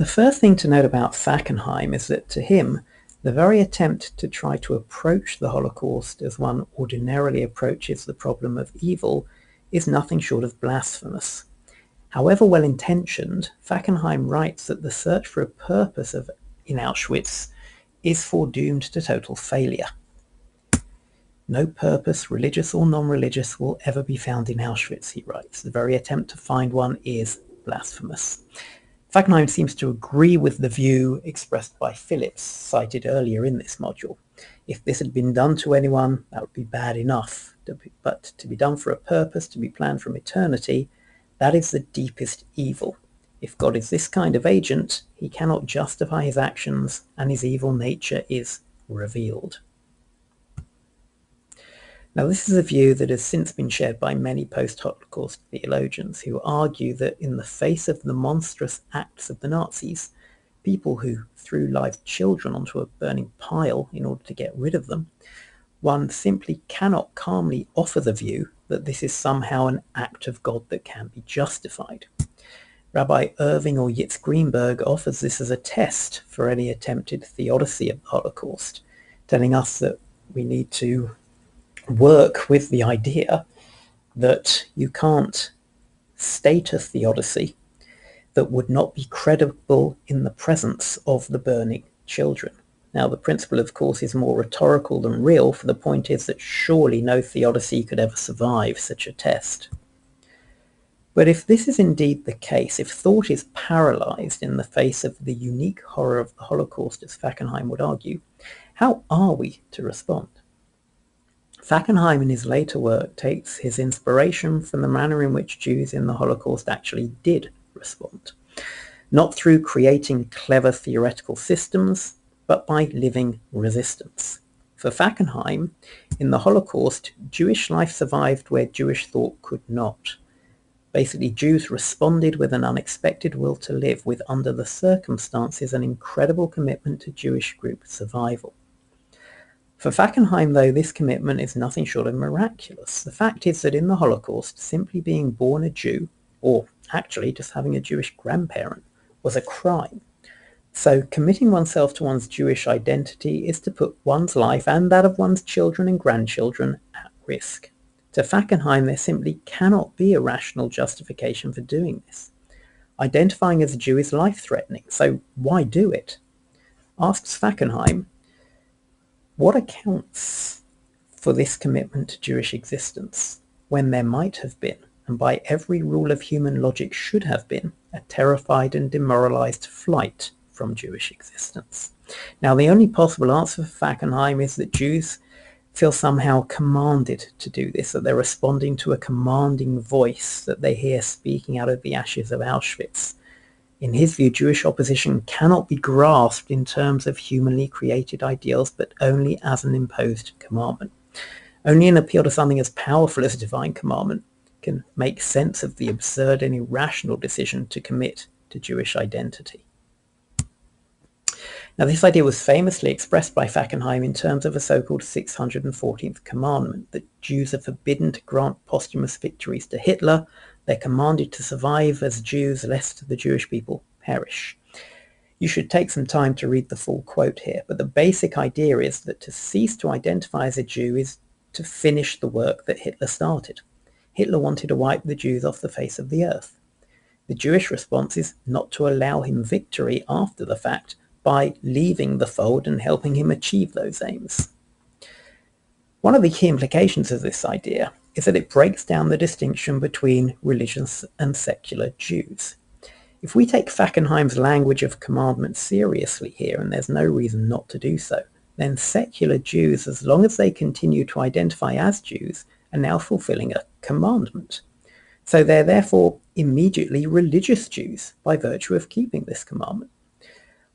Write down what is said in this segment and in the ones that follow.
The first thing to note about Fackenheim is that to him, the very attempt to try to approach the Holocaust as one ordinarily approaches the problem of evil is nothing short of blasphemous. However well-intentioned, Fackenheim writes that the search for a purpose in Auschwitz is foredoomed to total failure. No purpose, religious or non-religious, will ever be found in Auschwitz, he writes. The very attempt to find one is blasphemous. Fackenheim seems to agree with the view expressed by Phillips, cited earlier in this module. If this had been done to anyone, that would be bad enough. But to be done for a purpose, to be planned from eternity, that is the deepest evil. If God is this kind of agent, he cannot justify his actions, and his evil nature is revealed. Now, this is a view that has since been shared by many post-Holocaust theologians who argue that in the face of the monstrous acts of the Nazis, people who threw live children onto a burning pile in order to get rid of them, one simply cannot calmly offer the view that this is somehow an act of God that can be justified. Rabbi Irving or Yitz Greenberg offers this as a test for any attempted theodicy of the Holocaust, telling us that we need to work with the idea that you can't state a theodicy that would not be credible in the presence of the burning children. Now, the principle, of course, is more rhetorical than real, for the point is that surely no theodicy could ever survive such a test. But if this is indeed the case, if thought is paralyzed in the face of the unique horror of the Holocaust, as Fackenheim would argue, how are we to respond? Fackenheim in his later work takes his inspiration from the manner in which Jews in the Holocaust actually did respond, not through creating clever theoretical systems, but by living resistance. For Fackenheim, in the Holocaust, Jewish life survived where Jewish thought could not. Basically, Jews responded with an unexpected will to live, with, under the circumstances, an incredible commitment to Jewish group survival. For Fackenheim, though, this commitment is nothing short of miraculous. The fact is that in the Holocaust, simply being born a Jew, or actually just having a Jewish grandparent, was a crime. So committing oneself to one's Jewish identity is to put one's life and that of one's children and grandchildren at risk. To Fackenheim, there simply cannot be a rational justification for doing this. Identifying as a Jew is life-threatening, so why do it? Asks Fackenheim, what accounts for this commitment to Jewish existence when there might have been, and by every rule of human logic should have been, a terrified and demoralized flight from Jewish existence? Now, the only possible answer for Fackenheim is that Jews feel somehow commanded to do this, that they're responding to a commanding voice that they hear speaking out of the ashes of Auschwitz. In his view, Jewish opposition cannot be grasped in terms of humanly created ideals, but only as an imposed commandment. Only an appeal to something as powerful as a divine commandment can make sense of the absurd and irrational decision to commit to Jewish identity. Now, this idea was famously expressed by Fackenheim in terms of a so-called 614th commandment, that Jews are forbidden to grant posthumous victories to Hitler. They're commanded to survive as Jews, lest the Jewish people perish. You should take some time to read the full quote here, but the basic idea is that to cease to identify as a Jew is to finish the work that Hitler started. Hitler wanted to wipe the Jews off the face of the earth. The Jewish response is not to allow him victory after the fact by leaving the fold and helping him achieve those aims. One of the key implications of this idea is that it breaks down the distinction between religious and secular Jews. If we take Fackenheim's language of commandment seriously here, and there's no reason not to do so, then secular Jews, as long as they continue to identify as Jews, are now fulfilling a commandment. So they're therefore immediately religious Jews by virtue of keeping this commandment.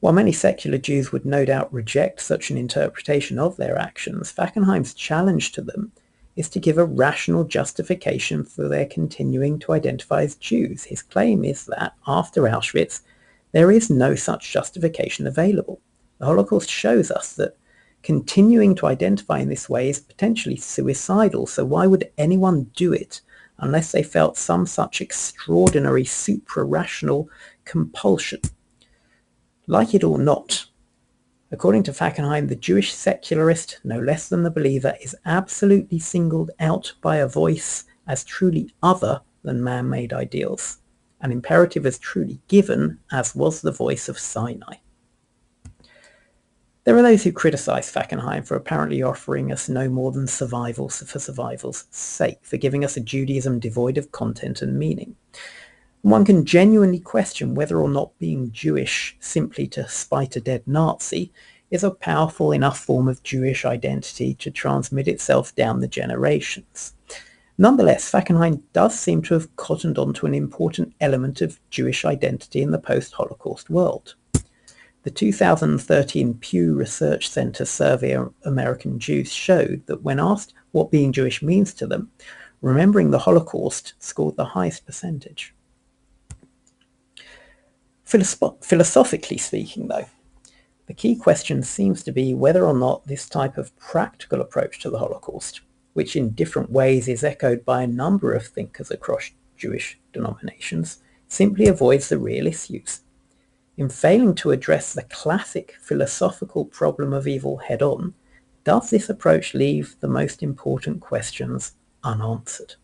While many secular Jews would no doubt reject such an interpretation of their actions, Fackenheim's challenge to them is to give a rational justification for their continuing to identify as Jews. His claim is that after Auschwitz, there is no such justification available. The Holocaust shows us that continuing to identify in this way is potentially suicidal, so why would anyone do it unless they felt some such extraordinary supra-rational compulsion? Like it or not, according to Fackenheim, the Jewish secularist, no less than the believer, is absolutely singled out by a voice as truly other than man-made ideals, an imperative as truly given as was the voice of Sinai. There are those who criticize Fackenheim for apparently offering us no more than survival for survival's sake, for giving us a Judaism devoid of content and meaning. One can genuinely question whether or not being Jewish simply to spite a dead Nazi is a powerful enough form of Jewish identity to transmit itself down the generations. Nonetheless, Fackenheim does seem to have cottoned onto an important element of Jewish identity in the post-Holocaust world. The 2013 Pew Research Center survey of American Jews showed that when asked what being Jewish means to them, remembering the Holocaust scored the highest percentage. Philosophically speaking, though, the key question seems to be whether or not this type of practical approach to the Holocaust, which in different ways is echoed by a number of thinkers across Jewish denominations, simply avoids the real issues. In failing to address the classic philosophical problem of evil head-on, does this approach leave the most important questions unanswered?